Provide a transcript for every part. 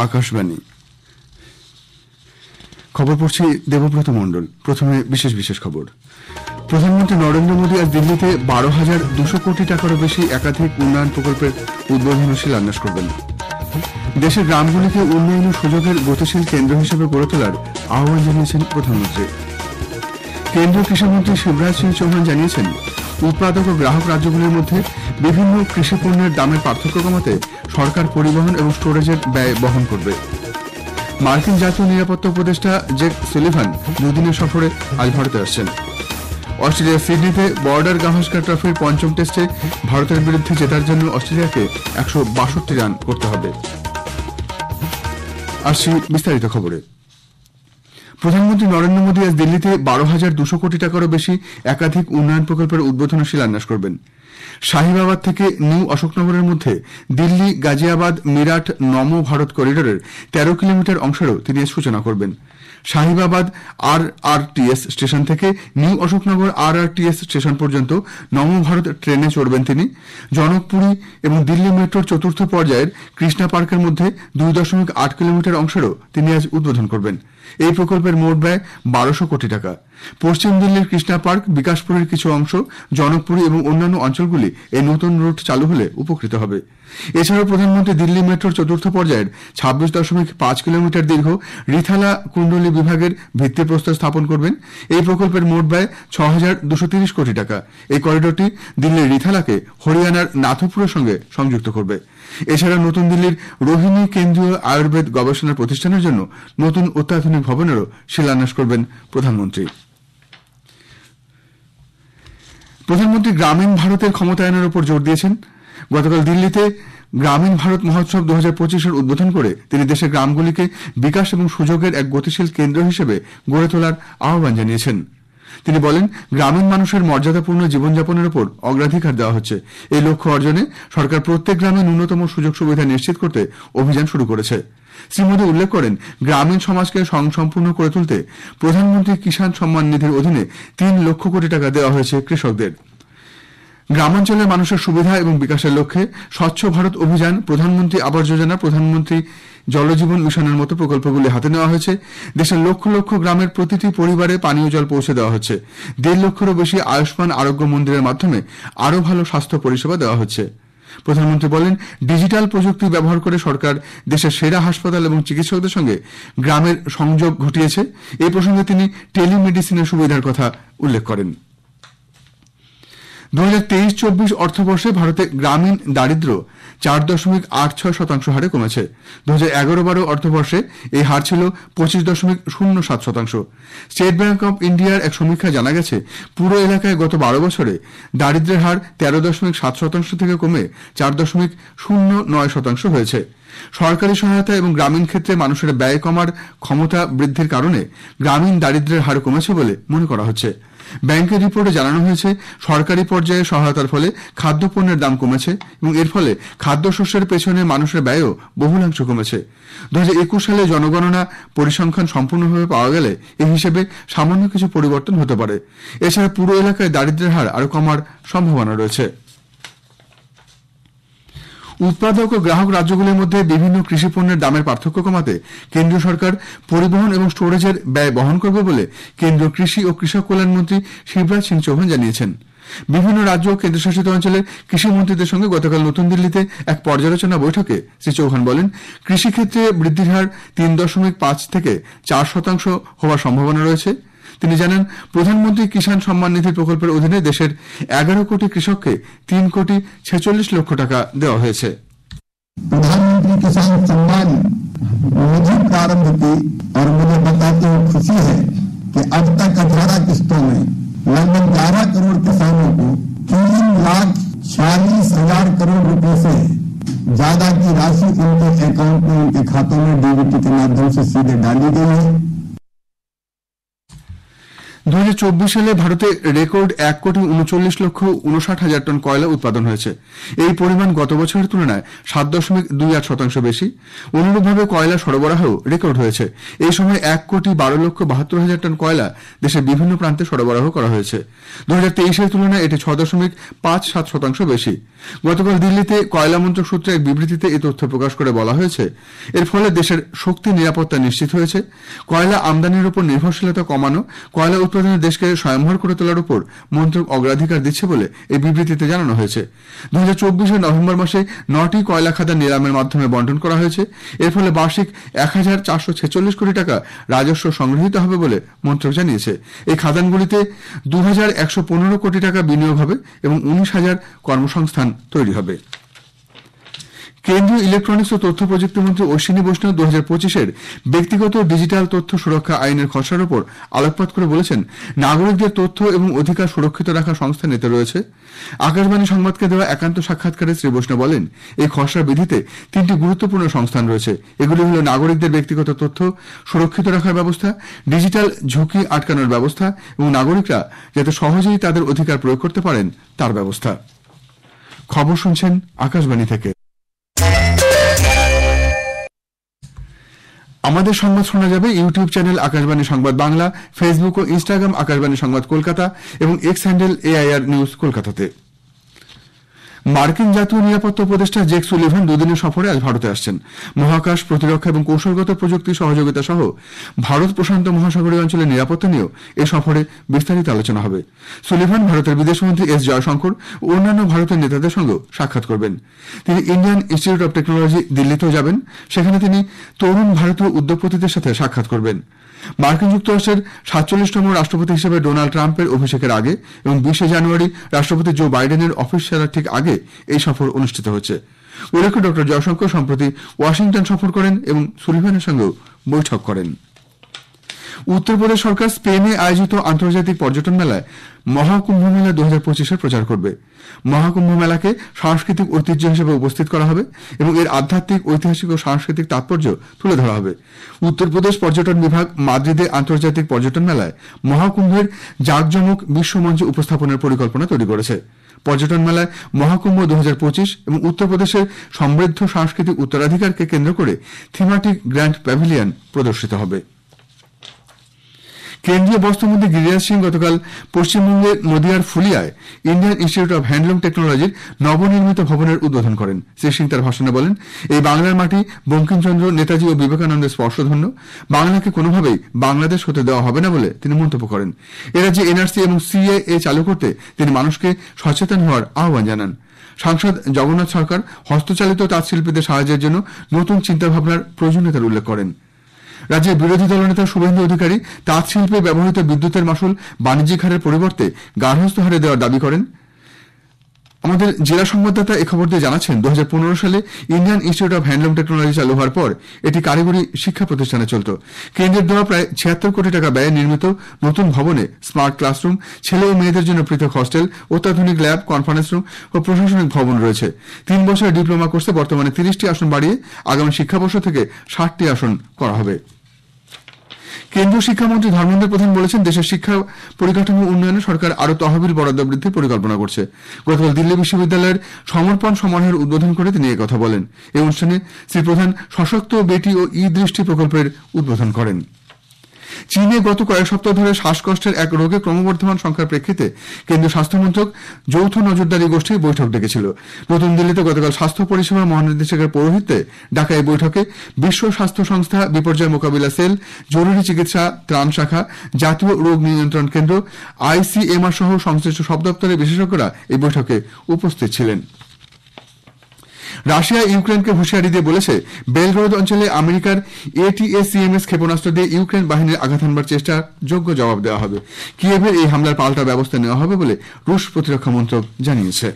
আকাশবাণী খবর পড়ছি দেবব্রত মণ্ডল। প্রথমে বিশেষ বিশেষ খবর। প্রধানমন্ত্রী নরেন্দ্র মোদী আজ দিল্লিতে 12,200 কোটি টাকারও বেশি একাধিক উন্নয়ন প্রকল্পের উদ্বোধন ও শিলান্যাস করবেন। দেশের গ্রামগুলিকে উন্নয়ন ও সুযোগের গতিশীল কেন্দ্র হিসেবে গড়ে তোলার আহ্বান জানিয়েছেন প্রধানমন্ত্রী। কেন্দ্রীয় কৃষিমন্ত্রী শিবরাজ সিং চৌহান জানিয়েছেন, উৎপাদক ও গ্রাহক রাজ্যগুলির মধ্যে বিভিন্ন কৃষি পণ্যের দামের পার্থক্য কমাতে সরকার পরিবহন এবং স্টোরেজের ব্যয় বহন করবে। মার্কিন জাতীয় নিরাপত্তা উপদেষ্টা জেক সুলিভান দুদিনের সফরে আজ ভারতে আসছেন। অস্ট্রেলিয়ার সিডনিতে বর্ডার গাভাস্কার ট্রফির পঞ্চম টেস্টে ভারতের বিরুদ্ধে জেতার জন্য অস্ট্রেলিয়াকে 162 রান করতে হবে। আসছি বিস্তারিত খবরে। প্রধানমন্ত্রী নরেন্দ্র মোদী আজ দিল্লিতে 12,200 কোটি টাকারও বেশি একাধিক উন্নয়ন প্রকল্পের উদ্বোধন ও শিলান্যাস করবেন। শাহিবাবাদ থেকে নিউ অশোকনগরের মধ্যে দিল্লি গাজিয়াবাদ মিরাট নমো ভারত করিডোরের 13 কিলোমিটার অংশেরও তিনি সূচনা করবেন। শাহিবাবাদ RRTS স্টেশন থেকে নিউ অশোকনগর RRTS স্টেশন পর্যন্ত নমো ভারত ট্রেনে চড়বেন তিনি। জনকপুরী এবং দিল্লি মেট্রোর চতুর্থ পর্যায়ের কৃষ্ণা পার্কের মধ্যে 2.8 কিলোমিটার অংশেরও তিনি আজ উদ্বোধন করবেন। এই প্রকল্পের মোট ব্যয় 1200 কোটি টাকা। পশ্চিম দিল্লির কৃষ্ণা পার্ক, বিকাশপুরের কিছু অংশ, জনকপুরী এবং অন্যান্য অঞ্চলগুলি এই নতুন রুট চালু হলে উপকৃত হবে। এছাড়াও প্রধানমন্ত্রী দিল্লি মেট্রোর চতুর্থ পর্যায়ের 26.5 কিলোমিটার দীর্ঘ রিথালা কুণ্ডলী বিভাগের ভিত্তিপ্রস্তর স্থাপন করবেন। এই প্রকল্পের মোট ব্যয় 6,230 কোটি টাকা। এই করিডোরটি দিল্লির রিথালাকে হরিয়ানার নাথপুরের সঙ্গে সংযুক্ত করবে। এছাড়া নতুন দিল্লির রোহিণী কেন্দ্রীয় আয়ুর্বেদ গবেষণা প্রতিষ্ঠানের জন্য নতুন অত্যাধুনিক ভবনেরও শিলান্যাস করবেন প্রধানমন্ত্রী। প্রধানমন্ত্রী গ্রামীণ ভারতের ক্ষমতায়নের উপর জোর দিয়েছেন। গতকাল দিল্লিতে গ্রামীণ ভারত মহোৎসব 2025-এর উদ্বোধন করে তিনি দেশের গ্রামগুলিকে বিকাশ এবং সুযোগের এক গতিশীল কেন্দ্র হিসেবে গড়ে তোলার আহ্বান জানিয়েছেন। তিনি বলেন, গ্রামীণ মানুষের মর্যাদাপূর্ণ জীবনযাপনের উপর অগ্রাধিকার দেওয়া হচ্ছে। এই লক্ষ্য অর্জনে সরকার প্রত্যেক গ্রামে ন্যূনতম সুযোগ সুবিধা নিশ্চিত করতে অভিযান শুরু করেছে। শ্রী মোদী উল্লেখ করেন, গ্রামীণ সমাজকে স্বয়ংসম্পূর্ণ করে তুলতে প্রধানমন্ত্রী কিষাণ সম্মান নিধির অধীনে 3 লক্ষ কোটি টাকা দেওয়া হয়েছে কৃষকদের। গ্রামাঞ্চলের মানুষের সুবিধা এবং বিকাশের লক্ষ্যে স্বচ্ছ ভারত অভিযান, প্রধানমন্ত্রী আবাস যোজনা, প্রধানমন্ত্রী জলজীবন মিশনের মতো প্রকল্পগুলি হাতে নেওয়া হয়েছে। দেশের লক্ষ লক্ষ গ্রামের প্রতিটি পরিবারে পানীয় জল পৌঁছে দেওয়া হচ্ছে। 1.5 লক্ষেরও বেশি আয়ুষ্মান আরোগ্য মন্দিরের মাধ্যমে আরও ভালো স্বাস্থ্য পরিষেবা দেওয়া হচ্ছে। প্রধানমন্ত্রী বলেন, ডিজিটাল প্রযুক্তি ব্যবহার করে সরকার দেশের সেরা হাসপাতাল এবং চিকিৎসকদের সঙ্গে গ্রামের সংযোগ ঘটিয়েছে। এই প্রসঙ্গে তিনি টেলিমেডিসিনের সুবিধার কথা উল্লেখ করেন। 2023-24 অর্থবর্ষে ভারতে গ্রামীণ দারিদ্র্য 4.86% হারে কমেছে। 2011-12 অর্থবর্ষে এই হার ছিল 25.07%। স্টেট ব্যাংক অব ইন্ডিয়ার এক সমীক্ষায় জানা গেছে, পুরো এলাকায় গত 12 বছরে দারিদ্র্যের হার 13.7% থেকে কমে 4.09% হয়েছে। সরকারি সহায়তা এবং গ্রামীণ ক্ষেত্রে মানুষের ব্যয় কমার ক্ষমতা বৃদ্ধির কারণে গ্রামীণ দারিদ্র্যের হার কমেছে বলে মনে করা হচ্ছে। ব্যাংকের রিপোর্টে জানানো হয়েছে, সরকারি পর্যায়ে সহায়তার ফলে খাদ্যপণ্যের দাম কমেছে এবং এর ফলে খাদ্যশস্যের পেছনে মানুষের ব্যয়ও বহুলাংশ কমেছে। 2021 সালে জনগণনা পরিসংখ্যান সম্পূর্ণভাবে পাওয়া গেলে এই হিসেবে সামান্য কিছু পরিবর্তন হতে পারে। এছাড়া পুরো এলাকায় দারিদ্র্যের হার আরও কমার সম্ভাবনা রয়েছে। উৎপাদক ও গ্রাহক রাজ্যগুলির মধ্যে বিভিন্ন কৃষি পণ্যের দামের পার্থক্য কমাতে কেন্দ্রীয় সরকার পরিবহন এবং স্টোরেজের ব্যয় বহন করবে বলে কেন্দ্রীয় কৃষি ও কৃষক কল্যাণ মন্ত্রী শিবরাজ সিং চৌহান জানিয়েছেন। বিভিন্ন রাজ্য ও কেন্দ্রশাসিত অঞ্চলের কৃষিমন্ত্রীদের সঙ্গে গতকাল নতুন দিল্লিতে এক পর্যালোচনা বৈঠকে শ্রী চৌহান বলেন, কৃষিক্ষেত্রে বৃদ্ধির হার 3.5 থেকে 4% হওয়ার সম্ভাবনা রয়েছে। তিনি জানান, প্রধানমন্ত্রী কিষাণ সম্মান নিধি প্রকল্পের অধীনে দেশের 11 কোটি কৃষককে 3.46 কোটি টাকা দেওয়া হয়েছে। प्रधानमंत्री किसान सम्मान निधि प्रारंभ की और मुझे बताते हुए खुशी है कि अब तक 18 किस्तों में लगभग 11 करोड़ किसानों को 3,46,000 करोड़ रुपए से ज्यादा की राशि उनके अकाउंट में, उनके खातों में डीबीटी के माध्यम से सीधे डाली गई है। 2024 সালে ভারতে রেকর্ড 1,39,59,000 টন কয়লা উৎপাদন হয়েছে। এই পরিমাণ গত বছরের তুলনায় 7.28% বেশি। অনুরূপভাবে কয়লা সরবরাহও রেকর্ড হয়েছে। এই সময় 1,12,72,000 টন কয়লা দেশের বিভিন্ন প্রান্তে সরবরাহ করা হয়েছে। 2023-এর তুলনায় এটি 6.57% বেশি। গতকাল দিল্লিতে কয়লা মন্ত্রক সূত্রে এক বিবৃতিতে এই তথ্য প্রকাশ করে বলা হয়েছে, এর ফলে দেশের শক্তি নিরাপত্তা নিশ্চিত হয়েছে। কয়লা আমদানির উপর নির্ভরশীলতা কমানো, কয়লা উৎপাদনের দেশকে স্বয়ংভর করে তোলার উপর মন্ত্রক অগ্রাধিকার দিচ্ছে বলে এই বিবৃতিতে জানানো হয়েছে। 2024-এর নভেম্বর মাসে 9টি কয়লা খাদান নিলামের মাধ্যমে বন্টন করা হয়েছে। এর ফলে বার্ষিক 1,446 কোটি টাকা রাজস্ব সংগৃহীত হবে বলে মন্ত্রক জানিয়েছে। এই খাদানগুলিতে 2,115 কোটি টাকা বিনিয়োগ হবে এবং 19,000 কর্মসংস্থান তৈরি হবে। কেন্দ্রীয় ইলেকট্রনিক্স ও তথ্য প্রযুক্তি মন্ত্রী অশ্বিনী বৈষ্ণব 2025-এর ব্যক্তিগত ডিজিটাল তথ্য সুরক্ষা আইনের খসড়ার উপর আলোকপাত করে বলেছেন, নাগরিকদের তথ্য এবং অধিকার সুরক্ষিত রাখা সংস্থা নিতে রয়েছে। আকাশবাণী সংবাদকে দেওয়া একান্ত সাক্ষাৎকারে শ্রী বৈষ্ণব বলেন, এই খসড়া বিধিতে 3টি গুরুত্বপূর্ণ সংস্থান রয়েছে। এগুলি হল নাগরিকদের ব্যক্তিগত তথ্য সুরক্ষিত রাখার ব্যবস্থা, ডিজিটাল ঝুঁকি আটকানোর ব্যবস্থা এবং নাগরিকরা যাতে সহজেই তাদের অধিকার প্রয়োগ করতে পারেন তার ব্যবস্থা। খবর শুনছেন আকাশবাণী থেকে। আমাদের সংবাদ শোনা যাবে ইউটিউব চ্যানেল আকাশবাণী সংবাদ বাংলা, ফেসবুক ও ইনস্টাগ্রাম আকাশবাণী সংবাদ কলকাতা এবং এক্স হ্যান্ডেল AIR নিউজ কলকাতাতে। মার্কিন জাতীয় নিরাপত্তা উপদেষ্টা জেক সুলিভান দুদিনের সফরে আজ ভারতে আসছেন। মহাকাশ, প্রতিরক্ষা এবং কৌশলগত প্রযুক্তি সহযোগিতা সহ ভারত প্রশান্ত মহাসাগরীয় অঞ্চলের নিরাপত্তা নিয়েও এ সফরে বিস্তারিত আলোচনা হবে। সুলিভান ভারতের বিদেশমন্ত্রী এস জয়শঙ্কর ও অন্যান্য ভারতের নেতাদের সঙ্গেও সাক্ষাৎ করবেন। তিনি ইন্ডিয়ান ইনস্টিটিউট অব টেকনোলজি দিল্লিতেও যাবেন। সেখানে তিনি তরুণ ভারতীয় উদ্যোগপতিদের সাথে সাক্ষাৎ করবেন। মার্কিন যুক্তরাষ্ট্রের 47তম রাষ্ট্রপতি হিসেবে ডোনাল্ড ট্রাম্পের অভিষেকের আগে এবং 20 জানুয়ারি রাষ্ট্রপতি জো বাইডেনের অফিস ছাড়ার ঠিক আগে এই সফর অনুষ্ঠিত হচ্ছে। উল্লেখ্য, ড জয়শঙ্কর সম্প্রতি ওয়াশিংটন সফর করেন এবং সুলিভানের সঙ্গেও বৈঠক করেন। উত্তরপ্রদেশ সরকার স্পেনে আয়োজিত আন্তর্জাতিক পর্যটন মেলায় মহাকুম্ভ মেলা 2025-এর প্রচার করবে। মহাকুম্ভ মেলাকে সাংস্কৃতিক ঐতিহ্য হিসেবে উপস্থিত করা হবে এবং এর আধ্যাত্মিক, ঐতিহাসিক ও সাংস্কৃতিক তাৎপর্য তুলে ধরা হবে। উত্তরপ্রদেশ পর্যটন বিভাগ মাদ্রিদে আন্তর্জাতিক পর্যটন মেলায় মহাকুম্ভের জাঁকজমক বিশ্বমঞ্চে উপস্থাপনের পরিকল্পনা তৈরি করেছে। পর্যটন মেলায় মহাকুম্ভ 2025 এবং উত্তরপ্রদেশের সমৃদ্ধ সাংস্কৃতিক উত্তরাধিকারকে কেন্দ্র করে থিমাটিক গ্র্যান্ড প্যাভিলিয়ন প্রদর্শিত হবে। কেন্দ্রীয় বস্ত্রমন্ত্রী গিরিরাজ সিং গতকাল পশ্চিমবঙ্গের নদিয়ার ফুলিয়ায় ইন্ডিয়ান ইনস্টিটিউট অব হ্যান্ডলুম টেকনোলজির নবনির্মিত ভবনের উদ্বোধন করেন। শ্রী সিং তার ভাষণে বলেন, এই বাংলার মাটি বঙ্কিমচন্দ্র, নেতাজি ও বিবেকানন্দের স্পর্শধন্য। বাংলাকে কোনোভাবেই বাংলাদেশ হতে দেওয়া হবে না বলে তিনি মন্তব্য করেন। এ রাজ্যে NRC এবং CAA চালু করতে তিনি মানুষকে সচেতন হওয়ার আহ্বান জানান। সাংসদ জগন্নাথ সরকার হস্তচালিত তাঁতশিল্পীদের সাহায্যের জন্য নতুন চিন্তাভাবনার প্রয়োজনীয়তার উল্লেখ করেন। রাজ্যের বিরোধী দলনেতা শুভেন্দু অধিকারী তাঁত শিল্পে ব্যবহৃত বিদ্যুতের মাশুল বাণিজ্যিক হারের পরিবর্তে গার্হস্থ্য হারে দেওয়ার দাবি করেন। আমাদের জেলা সংবাদদাতা এ খবর দিয়ে জানাচ্ছেন, 2015 সালে Indian institute of handloom technology চালু হওয়ার পর এটি কারিগরি শিক্ষা প্রতিষ্ঠানে চলত। কেন্দ্রের দেওয়া প্রায় 76 কোটি টাকা ব্যয়ে নির্মিত নতুন ভবনে স্মার্ট ক্লাসরুম, ছেলে ও মেয়েদের জন্য পৃথক হস্টেল, অত্যাধুনিক ল্যাব, কনফারেন্স রুম ও প্রশাসনিক ভবন রয়েছে। 3 বছরের ডিপ্লোমা কোর্সে বর্তমানে 30টি আসন বাড়িয়ে আগামী শিক্ষাবর্ষ থেকে 60টি আসন করা হবে। কেন্দ্রীয় শিক্ষামন্ত্রী ধর্মেন্দ্র প্রধান বলেছেন, দেশের শিক্ষা পরিকাঠামো উন্নয়নে সরকার আরও তহবিল বরাদ্দ বৃদ্ধির পরিকল্পনা করছে। গতকাল দিল্লি বিশ্ববিদ্যালয়ের সমর্পণ সমারোহের উদ্বোধন করে তিনি একথা বলেন। এই অনুষ্ঠানে শ্রী প্রধান সশক্ত বেটি ও দৃষ্টি প্রকল্পের উদ্বোধন করেন। চীনে গত কয়েক সপ্তাহ ধরে শ্বাসকষ্টের এক রোগে ক্রমবর্ধমান সংখ্যার প্রেক্ষিতে কেন্দ্রীয় স্বাস্থ্যমন্ত্রক যৌথ নজরদারি গোষ্ঠীর বৈঠক ডেকেছিল। নতুন দিল্লিতে গতকাল স্বাস্থ্য পরিষেবা মহানির্দেশকের পৌরোহিত্যে ডাকা এই বৈঠকে বিশ্ব স্বাস্থ্য সংস্থা, বিপর্যয় মোকাবিলা সেল, জরুরি চিকিৎসা ত্রাণ শাখা, জাতীয় রোগ নিয়ন্ত্রণ কেন্দ্র, ICMR সহ সংশ্লিষ্ট সব দপ্তরের বিশেষজ্ঞরা এই বৈঠকে উপস্থিত ছিলেন। রাশিয়া ইউক্রেনকে হুঁশিয়ারি দিয়ে বলেছে, বেলগ্রদ অঞ্চলে আমেরিকার ATACMS ক্ষেপণাস্ত্র দিয়ে ইউক্রেন বাহিনীর আঘাত হানবার চেষ্টার যোগ্য জবাব দেওয়া হবে। কিয়েভের এই হামলার পাল্টা ব্যবস্থা নেওয়া হবে বলে রুশ প্রতিরক্ষা মন্ত্রক জানিয়েছে।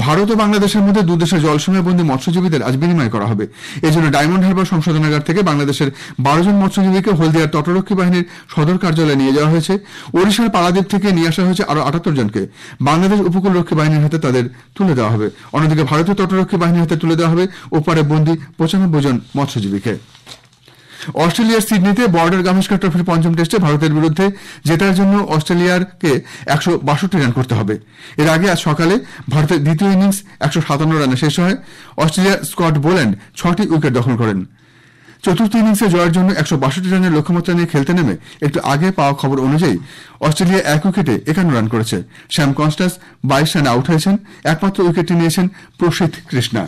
ভারত ও বাংলাদেশের মধ্যে দুদেশের জলসীমাবন্দী মৎস্যজীবীদের আজ বিনিময় করা হবে। এজন্য ডায়মন্ড হারবার সংশোধনাগার থেকে বাংলাদেশের 12 জন মৎস্যজীবীকে হলদিয়ার তটরক্ষী বাহিনীর সদর কার্যালয়ে নিয়ে যাওয়া হয়েছে। ওড়িশার পারাদ্বীপ থেকে নিয়ে আসা হয়েছে আরও 78 জনকে। বাংলাদেশ উপকূলরক্ষী বাহিনীর হাতে তাদের তুলে দেওয়া হবে। অন্যদিকে ভারতীয় তটরক্ষী বাহিনীর হাতে তুলে দেওয়া হবে ওপারে বন্দী 95 জন মৎস্যজীবীকে। অস্ট্রেলিয়ার সিডনিতে বর্ডার গাভাস্কার ট্রফির পঞ্চম টেস্টে ভারতের বিরুদ্ধে জেতার জন্য অস্ট্রেলিয়াকে 162 রান করতে হবে। এর আগে আজ সকালে ভারতের দ্বিতীয় ইনিংস 157 রানে শেষ হয়। অস্ট্রেলিয়ার স্কট বোল্যান্ড 6টি উইকেট দখল করেন। চতুর্থ ইনিংসে জয়ের জন্য 162 রানের লক্ষ্যমাত্রা নিয়ে খেলতে নেমে একটু আগে পাওয়া খবর অনুযায়ী অস্ট্রেলিয়া 1 উইকেটে 51 রান করেছে। শ্যাম কনস্টান্স 22 রানে আউট হয়েছেন। একমাত্র উইকেটটি নিয়েছেন প্রসিদ্ধ কৃষ্ণা।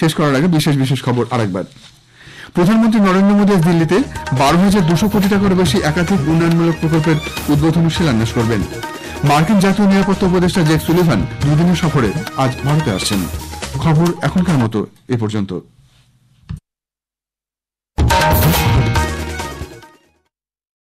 শেষ করার আগে বিশেষ খবর আরেকবার। প্রধানমন্ত্রী নরেন্দ্র মোদী আজ দিল্লিতে 12,200 কোটি টাকার বেশি একাধিক উন্নয়নমূলক প্রকল্পের উদ্বোধন ও শিলান্যাস করবেন। মার্কিন জাতীয় নিরাপত্তা উপদেষ্টা জেক সুলিভান দুদিনের সফরে আজ ভারতে আসছেন। খবর এখনকার মতো এ পর্যন্ত।